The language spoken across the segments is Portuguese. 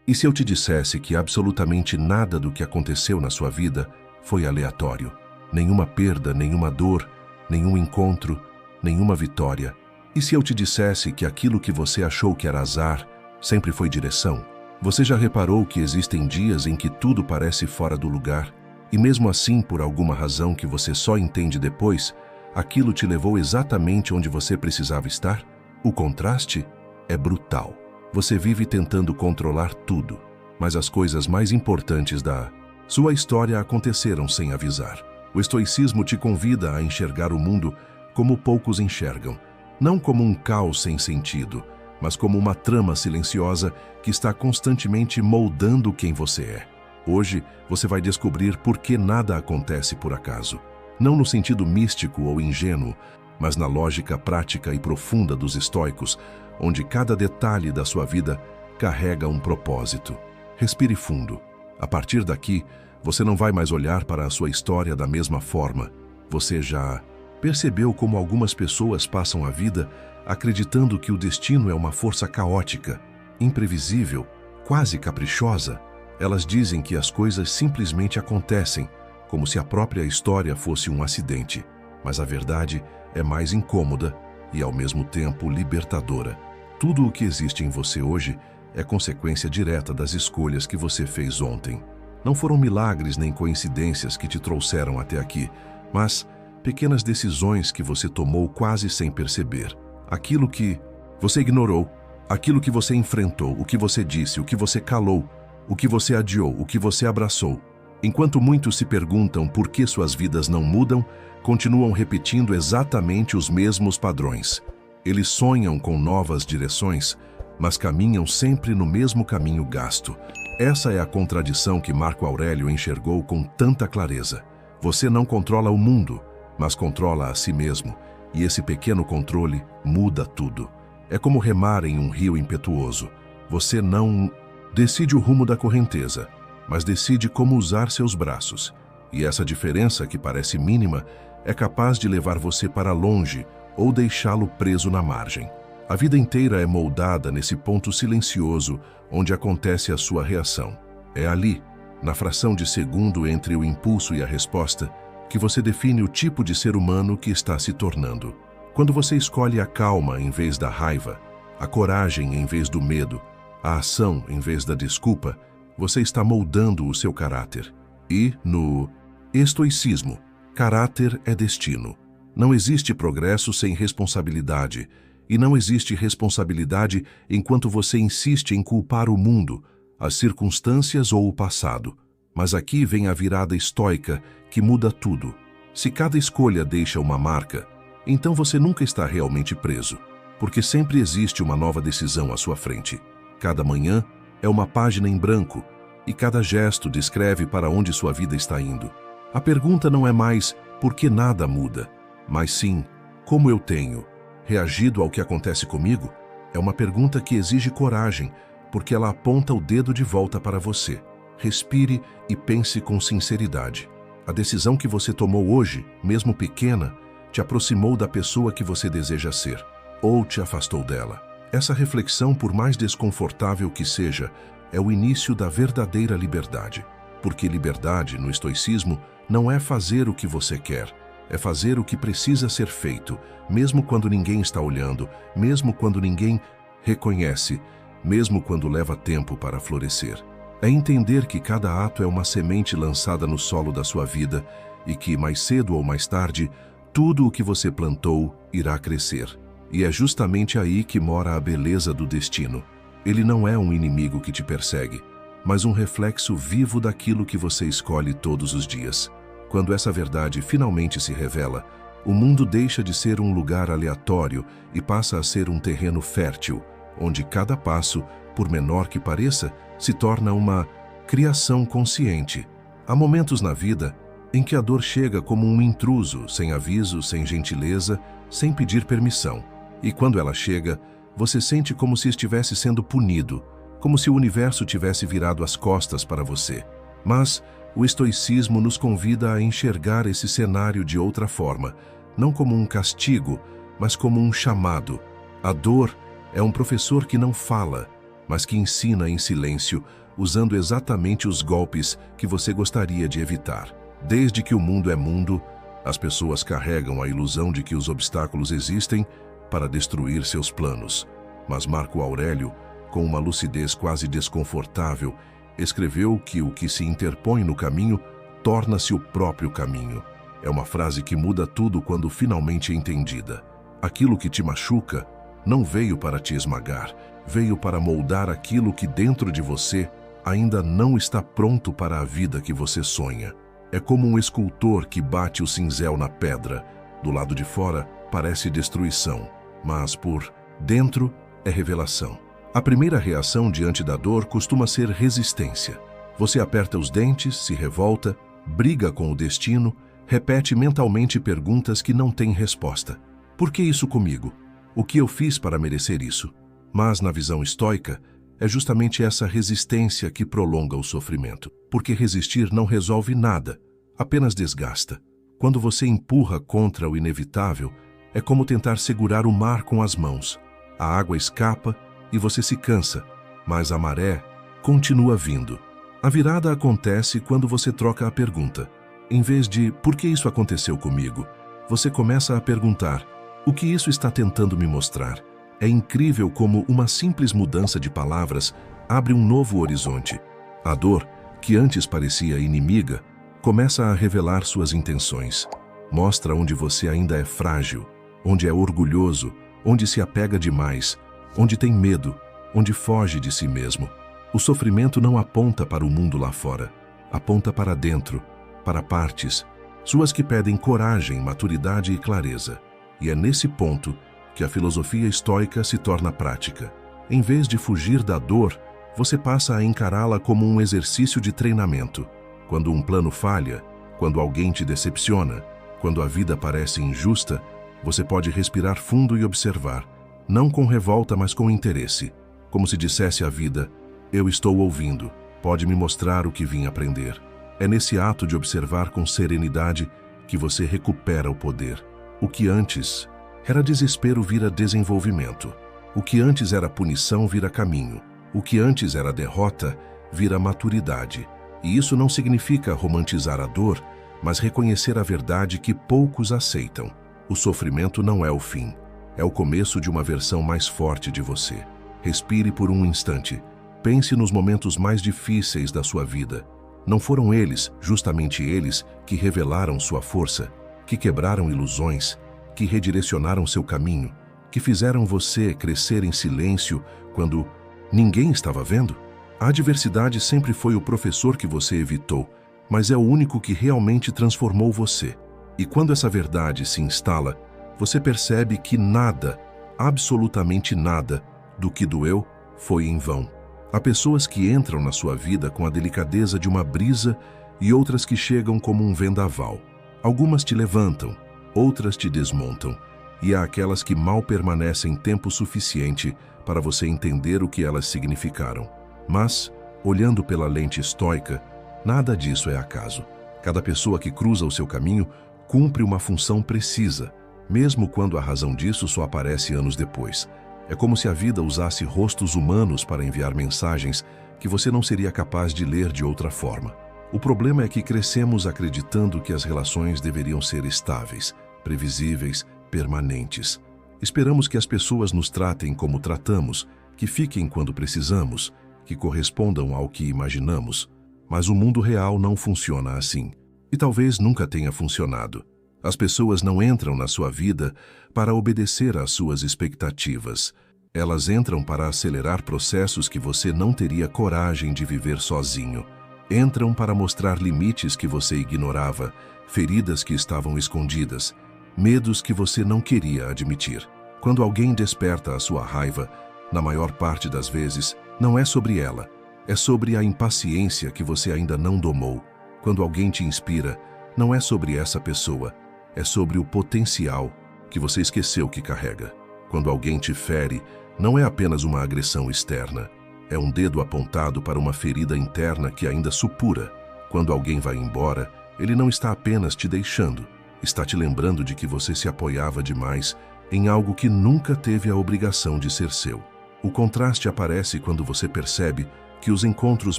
E se eu te dissesse que absolutamente nada do que aconteceu na sua vida foi aleatório? Nenhuma perda, nenhuma dor, nenhum encontro, nenhuma vitória. E se eu te dissesse que aquilo que você achou que era azar sempre foi direção? Você já reparou que existem dias em que tudo parece fora do lugar e mesmo assim, por alguma razão que você só entende depois, aquilo te levou exatamente onde você precisava estar? O contraste é brutal. Você vive tentando controlar tudo, mas as coisas mais importantes da sua história aconteceram sem avisar. O estoicismo te convida a enxergar o mundo como poucos enxergam, não como um caos sem sentido, mas como uma trama silenciosa que está constantemente moldando quem você é. Hoje, você vai descobrir por que nada acontece por acaso. Não no sentido místico ou ingênuo, mas na lógica prática e profunda dos estoicos, onde cada detalhe da sua vida carrega um propósito. Respire fundo. A partir daqui, você não vai mais olhar para a sua história da mesma forma. Você já percebeu como algumas pessoas passam a vida acreditando que o destino é uma força caótica, imprevisível, quase caprichosa? Elas dizem que as coisas simplesmente acontecem, como se a própria história fosse um acidente. Mas a verdade é mais incômoda e, ao mesmo tempo, libertadora. Tudo o que existe em você hoje é consequência direta das escolhas que você fez ontem. Não foram milagres nem coincidências que te trouxeram até aqui, mas pequenas decisões que você tomou quase sem perceber. Aquilo que você ignorou, aquilo que você enfrentou, o que você disse, o que você calou, o que você adiou, o que você abraçou. Enquanto muitos se perguntam por que suas vidas não mudam, continuam repetindo exatamente os mesmos padrões. Eles sonham com novas direções, mas caminham sempre no mesmo caminho gasto. Essa é a contradição que Marco Aurélio enxergou com tanta clareza. Você não controla o mundo, mas controla a si mesmo, e esse pequeno controle muda tudo. É como remar em um rio impetuoso. Você não decide o rumo da correnteza, mas decide como usar seus braços. E essa diferença, que parece mínima, é capaz de levar você para longe ou deixá-lo preso na margem. A vida inteira é moldada nesse ponto silencioso onde acontece a sua reação. É ali, na fração de segundo entre o impulso e a resposta, que você define o tipo de ser humano que está se tornando. Quando você escolhe a calma em vez da raiva, a coragem em vez do medo, a ação em vez da desculpa, você está moldando o seu caráter. E, no estoicismo, caráter é destino. Não existe progresso sem responsabilidade, e não existe responsabilidade enquanto você insiste em culpar o mundo, as circunstâncias ou o passado. Mas aqui vem a virada estoica que muda tudo. Se cada escolha deixa uma marca, então você nunca está realmente preso, porque sempre existe uma nova decisão à sua frente. Cada manhã é uma página em branco, e cada gesto descreve para onde sua vida está indo. A pergunta não é mais por que nada muda, mas sim como eu tenho reagido ao que acontece comigo. É uma pergunta que exige coragem, porque ela aponta o dedo de volta para você. Respire e pense com sinceridade. A decisão que você tomou hoje, mesmo pequena, te aproximou da pessoa que você deseja ser, ou te afastou dela. Essa reflexão, por mais desconfortável que seja, é o início da verdadeira liberdade. Porque liberdade, no estoicismo, não é fazer o que você quer, é fazer o que precisa ser feito, mesmo quando ninguém está olhando, mesmo quando ninguém reconhece, mesmo quando leva tempo para florescer. É entender que cada ato é uma semente lançada no solo da sua vida e que, mais cedo ou mais tarde, tudo o que você plantou irá crescer. E é justamente aí que mora a beleza do destino. Ele não é um inimigo que te persegue, mas um reflexo vivo daquilo que você escolhe todos os dias. Quando essa verdade finalmente se revela, o mundo deixa de ser um lugar aleatório e passa a ser um terreno fértil, onde cada passo, por menor que pareça, se torna uma criação consciente. Há momentos na vida em que a dor chega como um intruso, sem aviso, sem gentileza, sem pedir permissão. E quando ela chega, você sente como se estivesse sendo punido, como se o universo tivesse virado as costas para você. Mas o estoicismo nos convida a enxergar esse cenário de outra forma, não como um castigo, mas como um chamado. A dor é um professor que não fala, mas que ensina em silêncio, usando exatamente os golpes que você gostaria de evitar. Desde que o mundo é mundo, as pessoas carregam a ilusão de que os obstáculos existem para destruir seus planos. Mas Marco Aurélio, com uma lucidez quase desconfortável, escreveu que o que se interpõe no caminho torna-se o próprio caminho. É uma frase que muda tudo quando finalmente entendida. Aquilo que te machuca não veio para te esmagar, veio para moldar aquilo que dentro de você ainda não está pronto para a vida que você sonha. É como um escultor que bate o cinzel na pedra. Do lado de fora parece destruição, mas por dentro é revelação. A primeira reação diante da dor costuma ser resistência. Você aperta os dentes, se revolta, briga com o destino, repete mentalmente perguntas que não têm resposta. Por que isso comigo? O que eu fiz para merecer isso? Mas na visão estoica, é justamente essa resistência que prolonga o sofrimento. Porque resistir não resolve nada, apenas desgasta. Quando você empurra contra o inevitável, é como tentar segurar o mar com as mãos. A água escapa e você se cansa, mas a maré continua vindo. A virada acontece quando você troca a pergunta. Em vez de "por que isso aconteceu comigo?", você começa a perguntar "o que isso está tentando me mostrar?". É incrível como uma simples mudança de palavras abre um novo horizonte. A dor, que antes parecia inimiga, começa a revelar suas intenções. Mostra onde você ainda é frágil, onde é orgulhoso, onde se apega demais, onde tem medo, onde foge de si mesmo. O sofrimento não aponta para o mundo lá fora, aponta para dentro, para partes, suas que pedem coragem, maturidade e clareza. E é nesse ponto que a filosofia estoica se torna prática. Em vez de fugir da dor, você passa a encará-la como um exercício de treinamento. Quando um plano falha, quando alguém te decepciona, quando a vida parece injusta, você pode respirar fundo e observar, não com revolta, mas com interesse, como se dissesse à vida: "Eu estou ouvindo, pode me mostrar o que vim aprender". É nesse ato de observar com serenidade que você recupera o poder. O que antes era desespero vira desenvolvimento. O que antes era punição vira caminho. O que antes era derrota vira maturidade. E isso não significa romantizar a dor, mas reconhecer a verdade que poucos aceitam. O sofrimento não é o fim. É o começo de uma versão mais forte de você. Respire por um instante. Pense nos momentos mais difíceis da sua vida. Não foram eles, justamente eles, que revelaram sua força, que quebraram ilusões, que redirecionaram seu caminho, que fizeram você crescer em silêncio quando ninguém estava vendo? A adversidade sempre foi o professor que você evitou, mas é o único que realmente transformou você. E quando essa verdade se instala, você percebe que nada, absolutamente nada, do que doeu foi em vão. Há pessoas que entram na sua vida com a delicadeza de uma brisa e outras que chegam como um vendaval. Algumas te levantam, outras te desmontam, e há aquelas que mal permanecem tempo suficiente para você entender o que elas significaram. Mas, olhando pela lente estoica, nada disso é acaso. Cada pessoa que cruza o seu caminho cumpre uma função precisa, mesmo quando a razão disso só aparece anos depois. É como se a vida usasse rostos humanos para enviar mensagens que você não seria capaz de ler de outra forma. O problema é que crescemos acreditando que as relações deveriam ser estáveis, previsíveis, permanentes. Esperamos que as pessoas nos tratem como tratamos, que fiquem quando precisamos, que correspondam ao que imaginamos. Mas o mundo real não funciona assim. E talvez nunca tenha funcionado. As pessoas não entram na sua vida para obedecer às suas expectativas. Elas entram para acelerar processos que você não teria coragem de viver sozinho. Entram para mostrar limites que você ignorava, feridas que estavam escondidas, medos que você não queria admitir. Quando alguém desperta a sua raiva, na maior parte das vezes, não é sobre ela, é sobre a impaciência que você ainda não domou. Quando alguém te inspira, não é sobre essa pessoa, é sobre o potencial que você esqueceu que carrega. Quando alguém te fere, não é apenas uma agressão externa, é um dedo apontado para uma ferida interna que ainda supura. Quando alguém vai embora, ele não está apenas te deixando, está te lembrando de que você se apoiava demais em algo que nunca teve a obrigação de ser seu. O contraste aparece quando você percebe que os encontros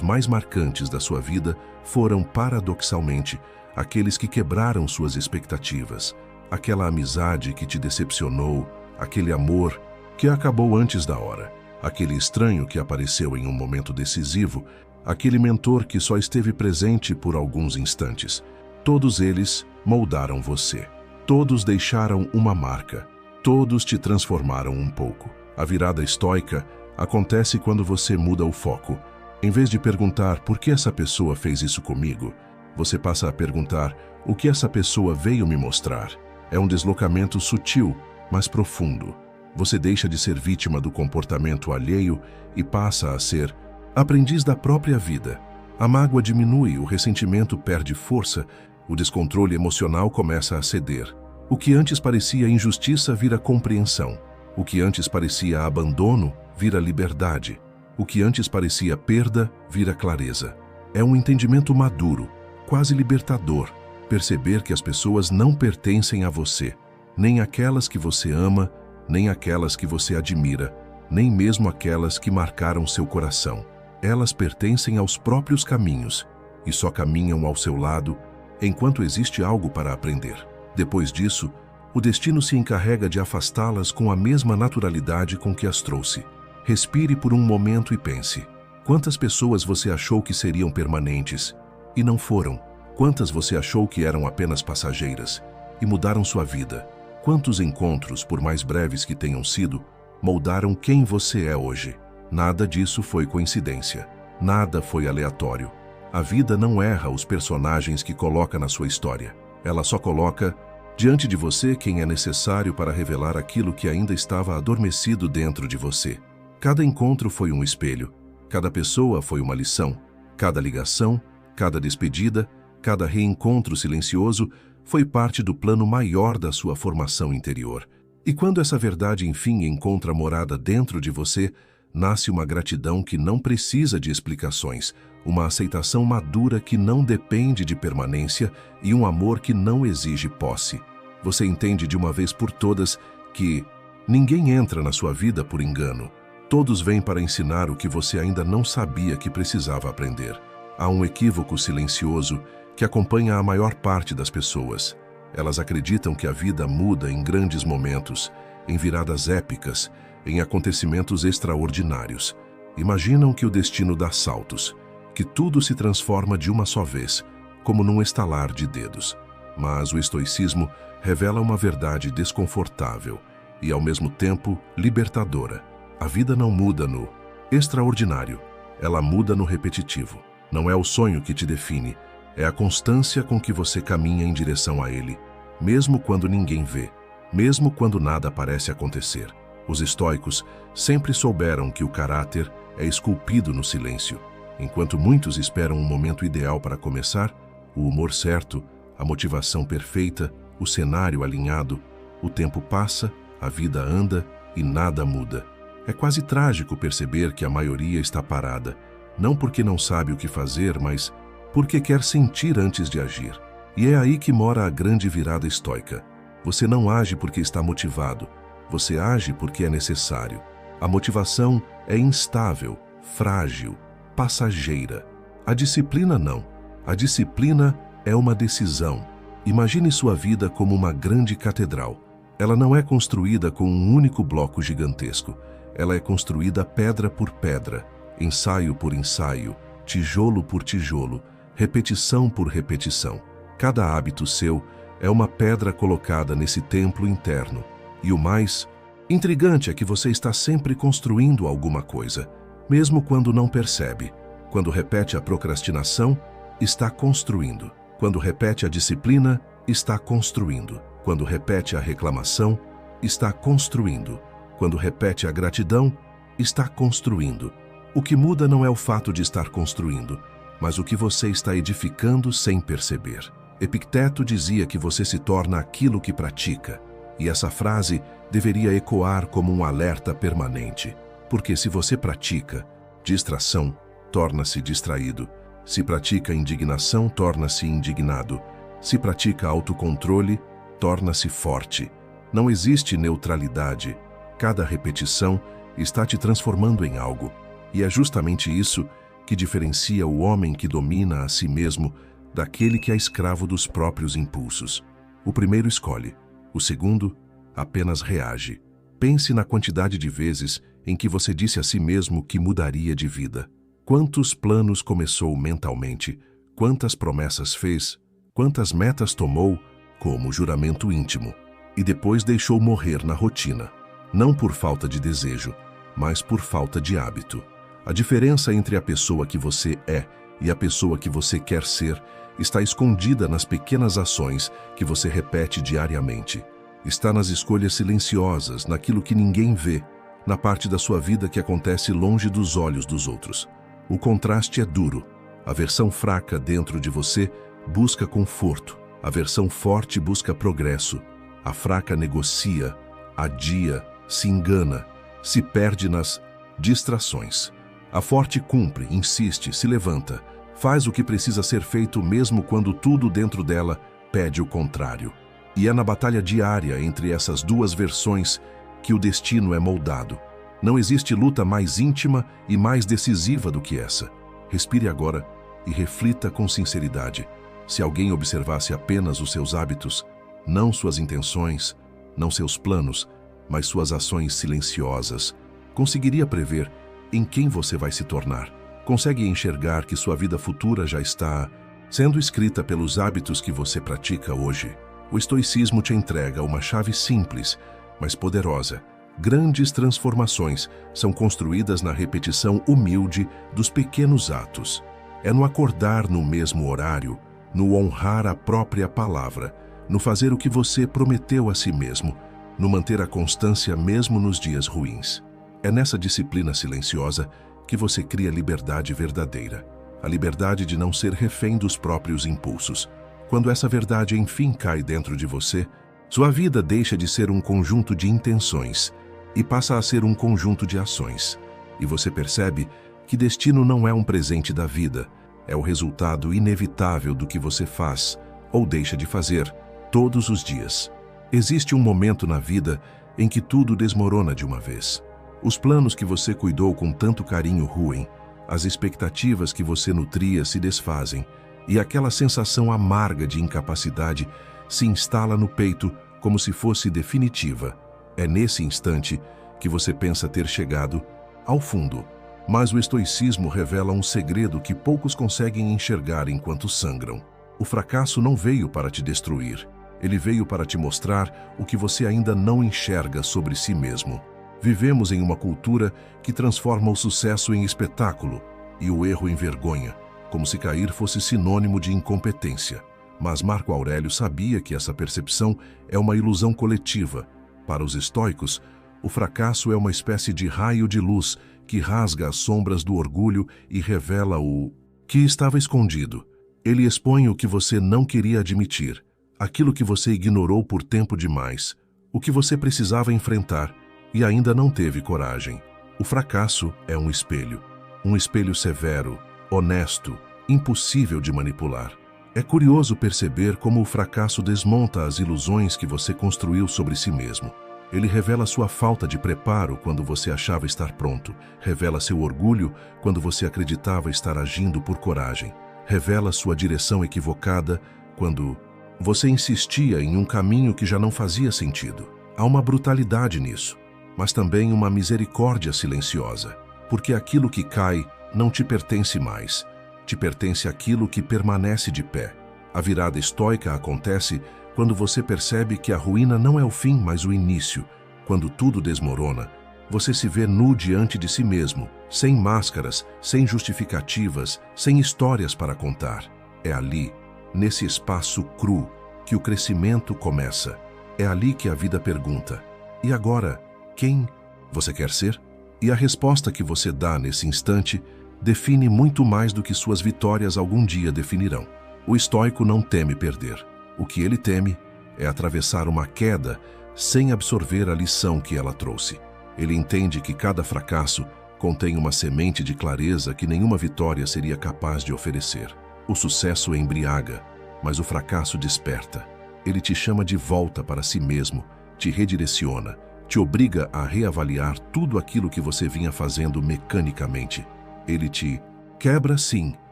mais marcantes da sua vida foram, paradoxalmente, aqueles que quebraram suas expectativas, aquela amizade que te decepcionou, aquele amor que acabou antes da hora, aquele estranho que apareceu em um momento decisivo, aquele mentor que só esteve presente por alguns instantes. Todos eles moldaram você. Todos deixaram uma marca. Todos te transformaram um pouco. A virada estoica acontece quando você muda o foco. Em vez de perguntar por que essa pessoa fez isso comigo, você passa a perguntar o que essa pessoa veio me mostrar. É um deslocamento sutil, mas profundo. Você deixa de ser vítima do comportamento alheio e passa a ser aprendiz da própria vida. A mágoa diminui, o ressentimento perde força, o descontrole emocional começa a ceder. O que antes parecia injustiça vira compreensão. O que antes parecia abandono vira liberdade. O que antes parecia perda vira clareza. É um entendimento maduro, quase libertador, perceber que as pessoas não pertencem a você, nem aquelas que você ama, nem aquelas que você admira, nem mesmo aquelas que marcaram seu coração. Elas pertencem aos próprios caminhos e só caminham ao seu lado enquanto existe algo para aprender. Depois disso, o destino se encarrega de afastá-las com a mesma naturalidade com que as trouxe. Respire por um momento e pense. Quantas pessoas você achou que seriam permanentes e não foram? Quantas você achou que eram apenas passageiras e mudaram sua vida? Quantos encontros, por mais breves que tenham sido, moldaram quem você é hoje? Nada disso foi coincidência. Nada foi aleatório. A vida não erra os personagens que coloca na sua história. Ela só coloca diante de você quem é necessário para revelar aquilo que ainda estava adormecido dentro de você. Cada encontro foi um espelho. Cada pessoa foi uma lição. Cada ligação, cada despedida, cada reencontro silencioso foi parte do plano maior da sua formação interior. E quando essa verdade enfim encontra morada dentro de você, nasce uma gratidão que não precisa de explicações, uma aceitação madura que não depende de permanência e um amor que não exige posse. Você entende de uma vez por todas que ninguém entra na sua vida por engano. Todos vêm para ensinar o que você ainda não sabia que precisava aprender. Há um equívoco silencioso que acompanha a maior parte das pessoas. Elas acreditam que a vida muda em grandes momentos, em viradas épicas, em acontecimentos extraordinários. Imaginam que o destino dá saltos, que tudo se transforma de uma só vez, como num estalar de dedos. Mas o estoicismo revela uma verdade desconfortável e, ao mesmo tempo, libertadora. A vida não muda no extraordinário, ela muda no repetitivo. Não é o sonho que te define, é a constância com que você caminha em direção a ele, mesmo quando ninguém vê, mesmo quando nada parece acontecer. Os estoicos sempre souberam que o caráter é esculpido no silêncio. Enquanto muitos esperam um momento ideal para começar, o humor certo, a motivação perfeita, o cenário alinhado, o tempo passa, a vida anda e nada muda. É quase trágico perceber que a maioria está parada, não porque não sabe o que fazer, mas porque quer sentir antes de agir. E é aí que mora a grande virada estoica. Você não age porque está motivado, você age porque é necessário. A motivação é instável, frágil, passageira. A disciplina não. A disciplina é uma decisão. Imagine sua vida como uma grande catedral. Ela não é construída com um único bloco gigantesco. Ela é construída pedra por pedra, ensaio por ensaio, tijolo por tijolo, repetição por repetição. Cada hábito seu é uma pedra colocada nesse templo interno. E o mais intrigante é que você está sempre construindo alguma coisa, mesmo quando não percebe. Quando repete a procrastinação, está construindo. Quando repete a disciplina, está construindo. Quando repete a reclamação, está construindo. Quando repete a gratidão, está construindo. O que muda não é o fato de estar construindo, mas o que você está edificando sem perceber. Epicteto dizia que você se torna aquilo que pratica, e essa frase deveria ecoar como um alerta permanente, porque se você pratica distração, torna-se distraído. Se pratica indignação, torna-se indignado. Se pratica autocontrole, torna-se forte. Não existe neutralidade. Cada repetição está te transformando em algo. E é justamente isso que diferencia o homem que domina a si mesmo daquele que é escravo dos próprios impulsos. O primeiro escolhe, o segundo apenas reage. Pense na quantidade de vezes em que você disse a si mesmo que mudaria de vida. Quantos planos começou mentalmente, quantas promessas fez, quantas metas tomou como juramento íntimo e depois deixou morrer na rotina, não por falta de desejo, mas por falta de hábito. A diferença entre a pessoa que você é e a pessoa que você quer ser está escondida nas pequenas ações que você repete diariamente. Está nas escolhas silenciosas, naquilo que ninguém vê, na parte da sua vida que acontece longe dos olhos dos outros. O contraste é duro. A versão fraca dentro de você busca conforto. A versão forte busca progresso. A fraca negocia, adia, se engana, se perde nas distrações. A forte cumpre, insiste, se levanta, faz o que precisa ser feito mesmo quando tudo dentro dela pede o contrário. E é na batalha diária entre essas duas versões que o destino é moldado. Não existe luta mais íntima e mais decisiva do que essa. Respire agora e reflita com sinceridade. Se alguém observasse apenas os seus hábitos, não suas intenções, não seus planos, mas suas ações silenciosas, conseguiria prever em quem você vai se tornar. Consegue enxergar que sua vida futura já está sendo escrita pelos hábitos que você pratica hoje? O estoicismo te entrega uma chave simples, mas poderosa. Grandes transformações são construídas na repetição humilde dos pequenos atos. É no acordar no mesmo horário, no honrar a própria palavra, no fazer o que você prometeu a si mesmo, no manter a constância mesmo nos dias ruins. É nessa disciplina silenciosa que você cria liberdade verdadeira. A liberdade de não ser refém dos próprios impulsos. Quando essa verdade enfim cai dentro de você, sua vida deixa de ser um conjunto de intenções e passa a ser um conjunto de ações. E você percebe que destino não é um presente da vida, é o resultado inevitável do que você faz ou deixa de fazer todos os dias. Existe um momento na vida em que tudo desmorona de uma vez. Os planos que você cuidou com tanto carinho ruem, as expectativas que você nutria se desfazem e aquela sensação amarga de incapacidade se instala no peito como se fosse definitiva. É nesse instante que você pensa ter chegado ao fundo. Mas o estoicismo revela um segredo que poucos conseguem enxergar enquanto sangram. O fracasso não veio para te destruir. Ele veio para te mostrar o que você ainda não enxerga sobre si mesmo. Vivemos em uma cultura que transforma o sucesso em espetáculo e o erro em vergonha, como se cair fosse sinônimo de incompetência. Mas Marco Aurélio sabia que essa percepção é uma ilusão coletiva. Para os estoicos, o fracasso é uma espécie de raio de luz que rasga as sombras do orgulho e revela o que estava escondido. Ele expõe o que você não queria admitir, aquilo que você ignorou por tempo demais, o que você precisava enfrentar e ainda não teve coragem. O fracasso é um espelho severo, honesto, impossível de manipular. É curioso perceber como o fracasso desmonta as ilusões que você construiu sobre si mesmo. Ele revela sua falta de preparo quando você achava estar pronto, revela seu orgulho quando você acreditava estar agindo por coragem, revela sua direção equivocada quando você insistia em um caminho que já não fazia sentido. Há uma brutalidade nisso, mas também uma misericórdia silenciosa, porque aquilo que cai não te pertence mais, te pertence aquilo que permanece de pé. A virada estoica acontece quando você percebe que a ruína não é o fim, mas o início. Quando tudo desmorona, você se vê nu diante de si mesmo, sem máscaras, sem justificativas, sem histórias para contar. É ali, nesse espaço cru, que o crescimento começa. É ali que a vida pergunta: e agora, quem você quer ser? E a resposta que você dá nesse instante define muito mais do que suas vitórias algum dia definirão. O estoico não teme perder. O que ele teme é atravessar uma queda sem absorver a lição que ela trouxe. Ele entende que cada fracasso contém uma semente de clareza que nenhuma vitória seria capaz de oferecer. O sucesso embriaga, mas o fracasso desperta. Ele te chama de volta para si mesmo, te redireciona, te obriga a reavaliar tudo aquilo que você vinha fazendo mecanicamente. Ele te quebra, sim,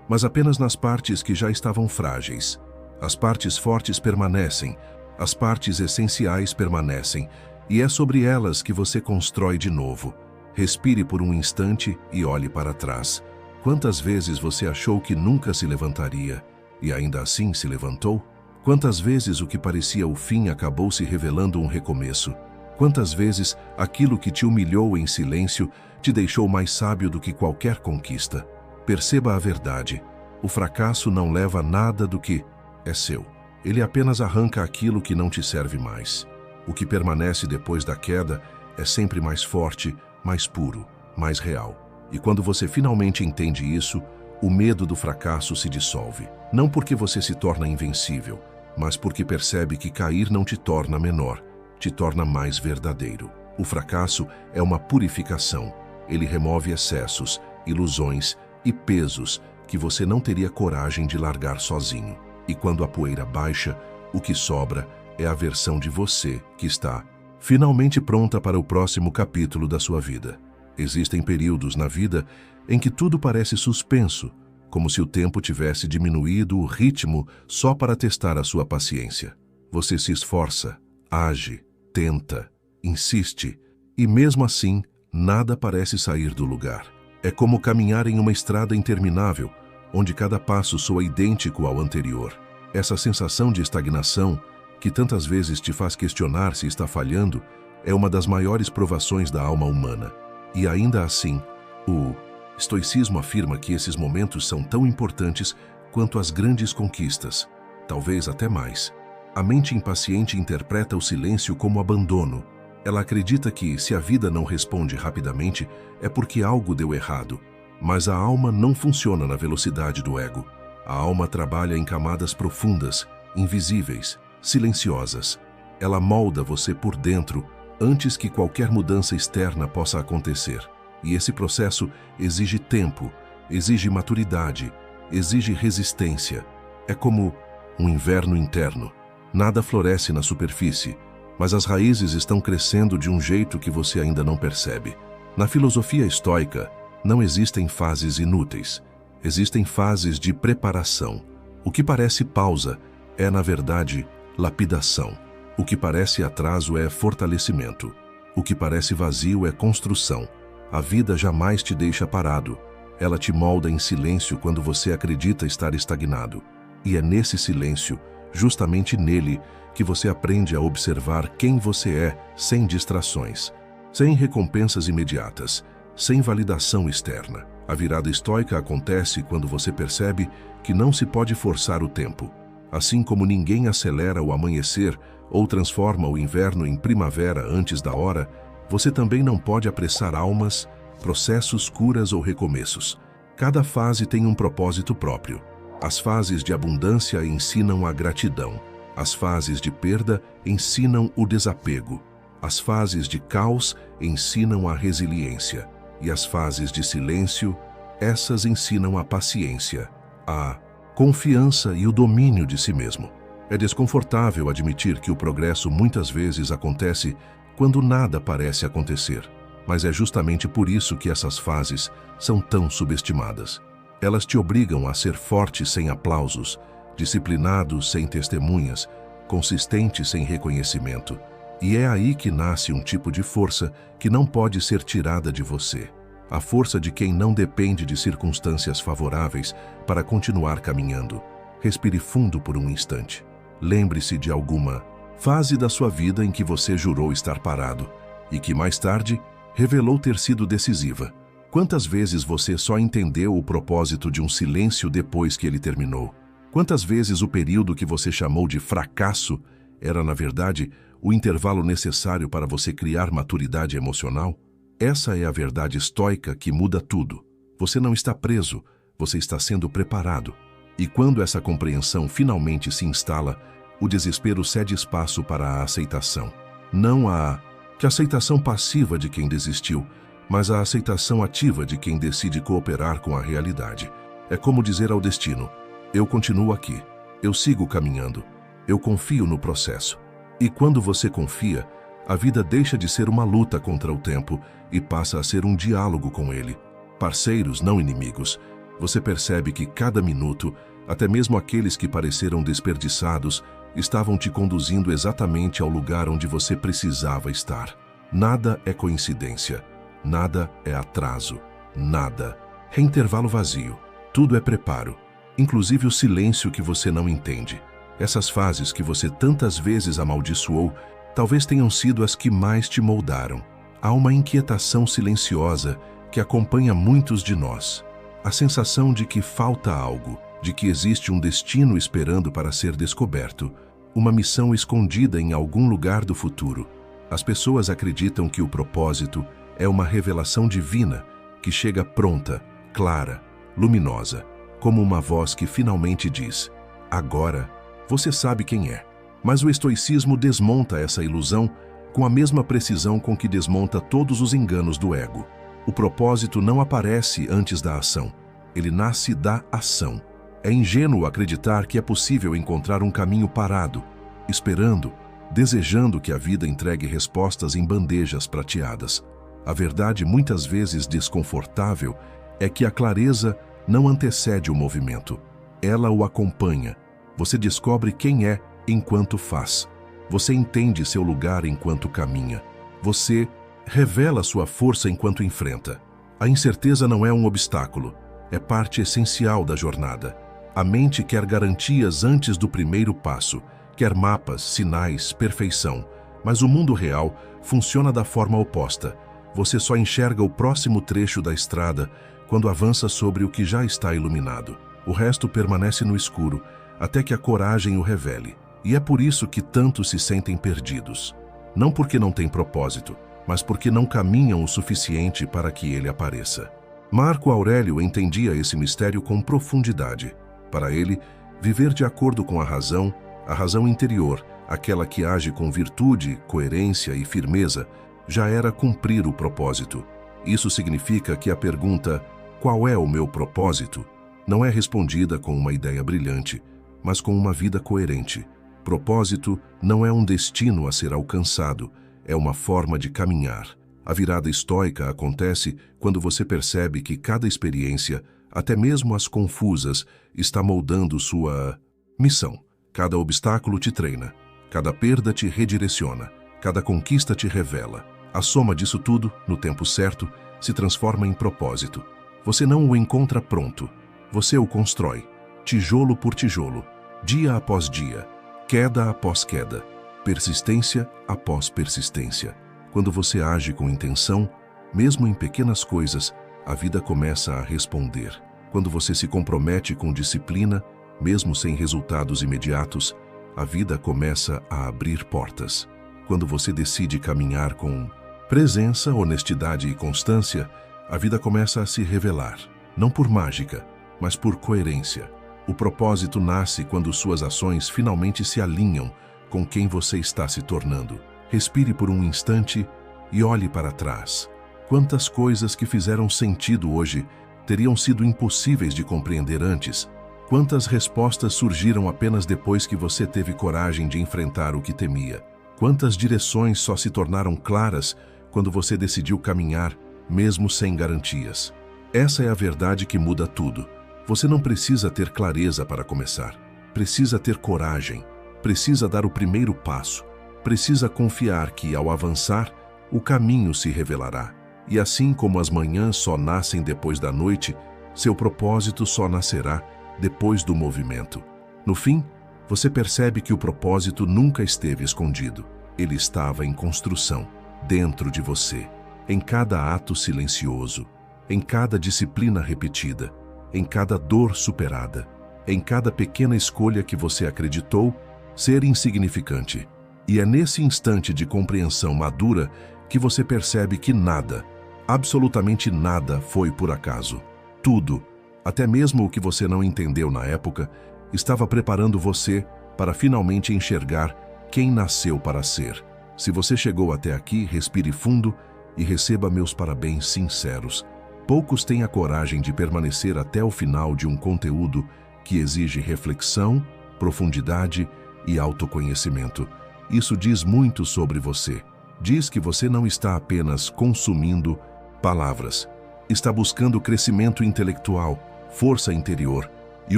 mas apenas nas partes que já estavam frágeis. As partes fortes permanecem, as partes essenciais permanecem, e é sobre elas que você constrói de novo. Respire por um instante e olhe para trás. Quantas vezes você achou que nunca se levantaria, e ainda assim se levantou? Quantas vezes o que parecia o fim acabou se revelando um recomeço? Quantas vezes aquilo que te humilhou em silêncio te deixou mais sábio do que qualquer conquista? Perceba a verdade. O fracasso não leva nada do que é seu. Ele apenas arranca aquilo que não te serve mais. O que permanece depois da queda é sempre mais forte, mais puro, mais real. E quando você finalmente entende isso, o medo do fracasso se dissolve. Não porque você se torna invencível, mas porque percebe que cair não te torna menor, te torna mais verdadeiro. O fracasso é uma purificação. Ele remove excessos, ilusões e pesos que você não teria coragem de largar sozinho. E quando a poeira baixa, o que sobra é a versão de você que está finalmente pronta para o próximo capítulo da sua vida. Existem períodos na vida em que tudo parece suspenso, como se o tempo tivesse diminuído o ritmo só para testar a sua paciência. Você se esforça, age, tenta, insiste, e mesmo assim, nada parece sair do lugar. É como caminhar em uma estrada interminável, onde cada passo soa idêntico ao anterior. Essa sensação de estagnação, que tantas vezes te faz questionar se está falhando, é uma das maiores provações da alma humana. E ainda assim, o estoicismo afirma que esses momentos são tão importantes quanto as grandes conquistas, talvez até mais. A mente impaciente interpreta o silêncio como abandono. Ela acredita que, se a vida não responde rapidamente, é porque algo deu errado. Mas a alma não funciona na velocidade do ego. A alma trabalha em camadas profundas, invisíveis, silenciosas. Ela molda você por dentro antes que qualquer mudança externa possa acontecer. E esse processo exige tempo, exige maturidade, exige resistência. É como um inverno interno. Nada floresce na superfície, mas as raízes estão crescendo de um jeito que você ainda não percebe. Na filosofia estoica, não existem fases inúteis. Existem fases de preparação. O que parece pausa é, na verdade, lapidação. O que parece atraso é fortalecimento. O que parece vazio é construção. A vida jamais te deixa parado. Ela te molda em silêncio quando você acredita estar estagnado. E é nesse silêncio, justamente nele, que você aprende a observar quem você é sem distrações, sem recompensas imediatas, sem validação externa. A virada estoica acontece quando você percebe que não se pode forçar o tempo. Assim como ninguém acelera o amanhecer ou transforma o inverno em primavera antes da hora, você também não pode apressar almas, processos, curas ou recomeços. Cada fase tem um propósito próprio. As fases de abundância ensinam a gratidão. As fases de perda ensinam o desapego. As fases de caos ensinam a resiliência. E as fases de silêncio, essas ensinam a paciência, a confiança e o domínio de si mesmo. É desconfortável admitir que o progresso muitas vezes acontece quando nada parece acontecer, mas é justamente por isso que essas fases são tão subestimadas. Elas te obrigam a ser forte sem aplausos, disciplinado sem testemunhas, consistente sem reconhecimento. E é aí que nasce um tipo de força que não pode ser tirada de você. A força de quem não depende de circunstâncias favoráveis para continuar caminhando. Respire fundo por um instante. Lembre-se de alguma fase da sua vida em que você jurou estar parado e que mais tarde revelou ter sido decisiva. Quantas vezes você só entendeu o propósito de um silêncio depois que ele terminou? Quantas vezes o período que você chamou de fracasso era, na verdade, o intervalo necessário para você criar maturidade emocional? Essa é a verdade estoica que muda tudo. Você não está preso, você está sendo preparado. E quando essa compreensão finalmente se instala, o desespero cede espaço para a aceitação. Não a aceitação passiva de quem desistiu, mas a aceitação ativa de quem decide cooperar com a realidade. É como dizer ao destino: eu continuo aqui, eu sigo caminhando, eu confio no processo. E quando você confia, A vida deixa de ser uma luta contra o tempo e passa a ser um diálogo com ele. Parceiros, não inimigos. Você percebe que cada minuto, até mesmo aqueles que pareceram desperdiçados, estavam te conduzindo exatamente ao lugar onde você precisava estar. Nada é coincidência. Nada é atraso. Nada é intervalo vazio. Tudo é preparo. Inclusive o silêncio que você não entende. Essas fases que você tantas vezes amaldiçoou, talvez tenham sido as que mais te moldaram. Há uma inquietação silenciosa que acompanha muitos de nós. A sensação de que falta algo, de que existe um destino esperando para ser descoberto, uma missão escondida em algum lugar do futuro. As pessoas acreditam que o propósito é uma revelação divina que chega pronta, clara, luminosa, como uma voz que finalmente diz: agora você sabe quem é. Mas o estoicismo desmonta essa ilusão com a mesma precisão com que desmonta todos os enganos do ego. O propósito não aparece antes da ação, ele nasce da ação. É ingênuo acreditar que é possível encontrar um caminho parado, esperando, desejando que a vida entregue respostas em bandejas prateadas. A verdade, muitas vezes desconfortável, é que a clareza não antecede o movimento. Ela o acompanha. Você descobre quem é enquanto faz. Você entende seu lugar enquanto caminha. Você revela sua força enquanto enfrenta. A incerteza não é um obstáculo, é parte essencial da jornada. A mente quer garantias antes do primeiro passo, quer mapas, sinais, perfeição. Mas o mundo real funciona da forma oposta. Você só enxerga o próximo trecho da estrada quando avança sobre o que já está iluminado. O resto permanece no escuro, até que a coragem o revele. E é por isso que tantos se sentem perdidos. Não porque não têm propósito, mas porque não caminham o suficiente para que ele apareça. Marco Aurélio entendia esse mistério com profundidade. Para ele, viver de acordo com a razão interior, aquela que age com virtude, coerência e firmeza, já era cumprir o propósito. Isso significa que a pergunta, qual é o meu propósito, não é respondida com uma ideia brilhante, mas com uma vida coerente. Propósito não é um destino a ser alcançado, é uma forma de caminhar. A virada estoica acontece quando você percebe que cada experiência, até mesmo as confusas, está moldando sua missão. Cada obstáculo te treina, cada perda te redireciona, cada conquista te revela. A soma disso tudo, no tempo certo, se transforma em propósito. Você não o encontra pronto, você o constrói, tijolo por tijolo, dia após dia, queda após queda, persistência após persistência. Quando você age com intenção, mesmo em pequenas coisas, a vida começa a responder. Quando você se compromete com disciplina, mesmo sem resultados imediatos, a vida começa a abrir portas. Quando você decide caminhar com presença, honestidade e constância, a vida começa a se revelar, não por mágica, mas por coerência. O propósito nasce quando suas ações finalmente se alinham com quem você está se tornando. Respire por um instante e olhe para trás. Quantas coisas que fizeram sentido hoje teriam sido impossíveis de compreender antes? Quantas respostas surgiram apenas depois que você teve coragem de enfrentar o que temia? Quantas direções só se tornaram claras quando você decidiu caminhar, mesmo sem garantias? Essa é a verdade que muda tudo. Você não precisa ter clareza para começar. Precisa ter coragem. Precisa dar o primeiro passo. Precisa confiar que, ao avançar, o caminho se revelará. E assim como as manhãs só nascem depois da noite, seu propósito só nascerá depois do movimento. No fim, você percebe que o propósito nunca esteve escondido. Ele estava em construção, dentro de você, em cada ato silencioso, em cada disciplina repetida, em cada dor superada, em cada pequena escolha que você acreditou ser insignificante. E é nesse instante de compreensão madura que você percebe que nada, absolutamente nada, foi por acaso. Tudo, até mesmo o que você não entendeu na época, estava preparando você para finalmente enxergar quem nasceu para ser. Se você chegou até aqui, respire fundo e receba meus parabéns sinceros. Poucos têm a coragem de permanecer até o final de um conteúdo que exige reflexão, profundidade e autoconhecimento. Isso diz muito sobre você. diz que você não está apenas consumindo palavras. Está buscando crescimento intelectual, força interior e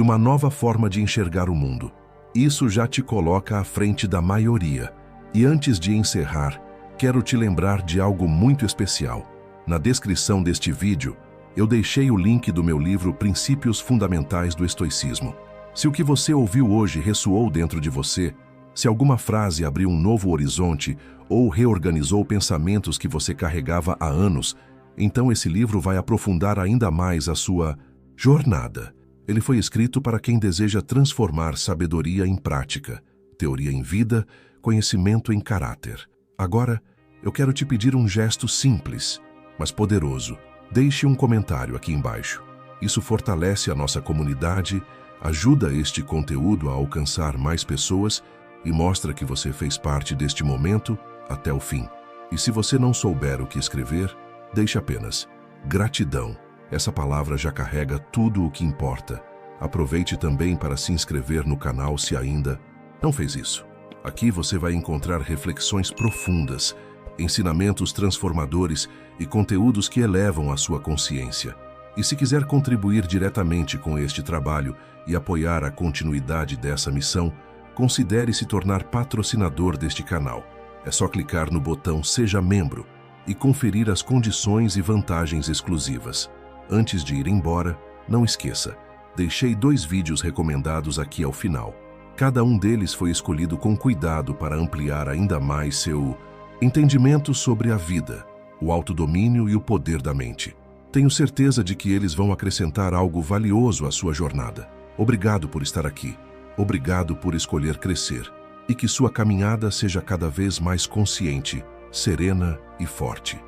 uma nova forma de enxergar o mundo. Isso já te coloca à frente da maioria. E antes de encerrar, quero te lembrar de algo muito especial. Na descrição deste vídeo, eu deixei o link do meu livro Princípios Fundamentais do Estoicismo. Se o que você ouviu hoje ressoou dentro de você, se alguma frase abriu um novo horizonte ou reorganizou pensamentos que você carregava há anos, então esse livro vai aprofundar ainda mais a sua jornada. Ele foi escrito para quem deseja transformar sabedoria em prática, teoria em vida, conhecimento em caráter. Agora, eu quero te pedir um gesto simples, mas poderoso. Deixe um comentário aqui embaixo. Isso fortalece a nossa comunidade, ajuda este conteúdo a alcançar mais pessoas e mostra que você fez parte deste momento até o fim. E se você não souber o que escrever, deixe apenas gratidão. Essa palavra já carrega tudo o que importa. Aproveite também para se inscrever no canal se ainda não fez isso. Aqui você vai encontrar reflexões profundas, ensinamentos transformadores e conteúdos que elevam a sua consciência. E se quiser contribuir diretamente com este trabalho e apoiar a continuidade dessa missão, considere se tornar patrocinador deste canal. É só clicar no botão Seja Membro e conferir as condições e vantagens exclusivas. Antes de ir embora, não esqueça, deixei 2 vídeos recomendados aqui ao final. Cada um deles foi escolhido com cuidado para ampliar ainda mais seu entendimento sobre a vida, o autodomínio e o poder da mente. Tenho certeza de que eles vão acrescentar algo valioso à sua jornada. Obrigado por estar aqui. Obrigado por escolher crescer. E que sua caminhada seja cada vez mais consciente, serena e forte.